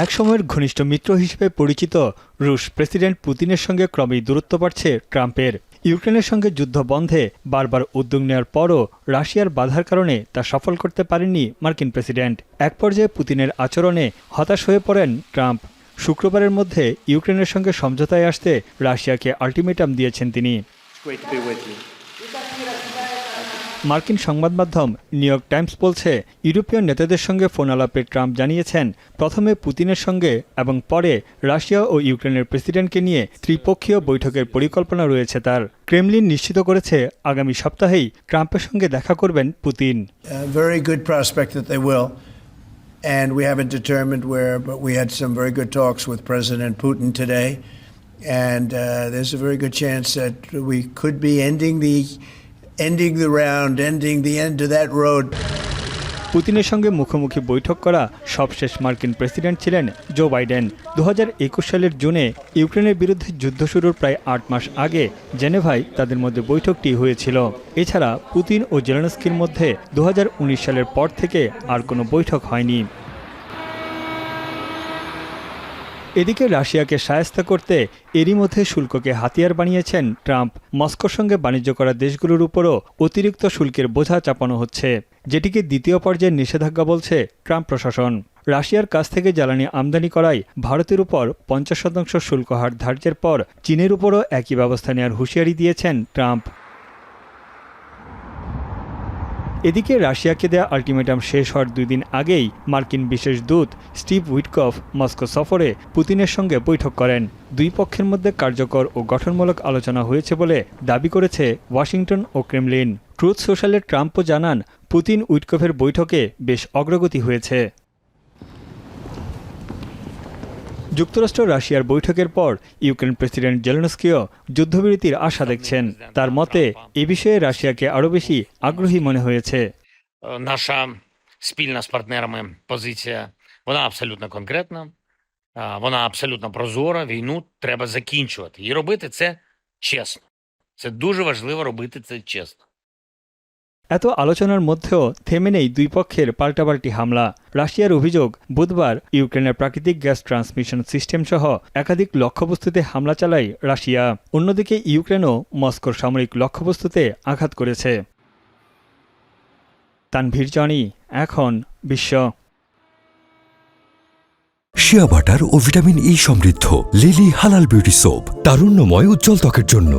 একসময়ের ঘনিষ্ঠ মিত্র হিসেবে পরিচিত রুশ প্রেসিডেন্ট পুতিনের সঙ্গে ক্রমেই দূরত্ব বাড়ছে ট্রাম্পের। ইউক্রেনের সঙ্গে যুদ্ধ বন্ধে বারবার উদ্যোগ নেওয়ার পরও রাশিয়ার বাধার কারণে তা সফল করতে পারেননি মার্কিন প্রেসিডেন্ট। এক পর্যায়ে পুতিনের আচরণে হতাশ হয়ে পড়েন ট্রাম্প। শুক্রবারের মধ্যে ইউক্রেনের সঙ্গে সমঝোতায় আসতে রাশিয়াকে আলটিমেটাম দিয়েছেন তিনি। মার্কিন সংবাদ মাধ্যম নিউ ইয়র্ক টাইমস বলছে, ইউরোপীয় নেতাদের সঙ্গে ফোন আলাপে ট্রাম্প জানিয়েছেন, প্রথমে পুতিনের সঙ্গে এবং পরে রাশিয়া ও ইউক্রেনের প্রেসিডেন্টকে নিয়ে ত্রিপক্ষীয় বৈঠকের পরিকল্পনা রয়েছে তার। ক্রেমলিন নিশ্চিত করেছে আগামী সপ্তাহেই ট্রাম্পের সঙ্গে দেখা করবেন Putin. And we haven't determined where, but we had some very good talks with President Putin today. And there's a very good chance that we could be ending the end of that road. পুতিনের সঙ্গে মুখোমুখি বৈঠক করা সবশেষ মার্কিন president ছিলেন Joe Biden. 2021 সালের জুনে ইউক্রেনের বিরুদ্ধে যুদ্ধ শুরুর প্রায় 8 মাস আগে জেনেভায় তাদের মধ্যে বৈঠকটি হয়েছিল। এছাড়া পুতিন ও জেলেনস্কির মধ্যে 2019 সালের পর থেকে আর কোনো বৈঠক হয়নি। এদিকে রাশিয়াকে শায়েস্তা করতে এরই মধ্যে শুল্ককে হাতিয়ার বানিয়েছেন ট্রাম্প। মস্কোর সঙ্গে বাণিজ্য করা দেশগুলোর উপরও অতিরিক্ত শুল্কের বোঝা চাপানো হচ্ছে, যেটিকে দ্বিতীয় পর্যায়ের নিষেধাজ্ঞা বলছে ট্রাম্প প্রশাসন। রাশিয়ার কাছ থেকে জ্বালানি আমদানি করায় ভারতের উপর 50% শুল্ক হার ধার্যের পর চীনের উপরও একই ব্যবস্থা নেওয়ার হুঁশিয়ারি দিয়েছেন ট্রাম্প। এদিকে রাশিয়াকে দেয়া আলটিমেটাম শেষ হওয়ার 2 দিন আগেই মার্কিন বিশেষ দূত স্টিভ উইটকফ মস্কো সফরে পুতিনের সঙ্গে বৈঠক করেন। দুই পক্ষের মধ্যে কার্যকর ও গঠনমূলক আলোচনা হয়েছে বলে দাবি করেছে ওয়াশিংটন ও ক্রেমলিন। ট্রুথ সোশ্যালে ট্রাম্পও জানান, পুতিন উইটকফের বৈঠকে বেশ অগ্রগতি হয়েছে। যুক্তরাষ্ট্র রাশিয়ার বৈঠকের পর ইউক্রেন প্রেসিডেন্ট জেলেনস্কিও যুদ্ধবিরতির আশা দেখছেন। তার মতে এ বিষয়ে রাশিয়াকে আরও বেশি আগ্রহী মনে হয়েছে। Наша спільна з партнерами позиція, вона абсолютно конкретна, вона абсолютно прозора. Війну треба закінчувати. І робити це чесно. Це дуже важливо робити це чесно. এত আলোচনার মধ্যেও থেমে নেই দুই পক্ষের পাল্টাপাল্টি হামলা। রাশিয়ার অভিযোগ, বুধবার ইউক্রেনের প্রাকৃতিক গ্যাস ট্রান্সমিশন সিস্টেম সহ একাধিক লক্ষ্যবস্তুতে হামলা চালায় রাশিয়া। অন্যদিকে ইউক্রেনও মস্কোর সামরিক লক্ষ্যবস্তুতে আঘাত করেছে। তানভীর জনি, এখন বিশ্ব। শিয়া বাটার ও ভিটামিন ই সমৃদ্ধ লিলি হালাল বিউটি সোপ, তারুণ্যময় উজ্জ্বল ত্বকের জন্য।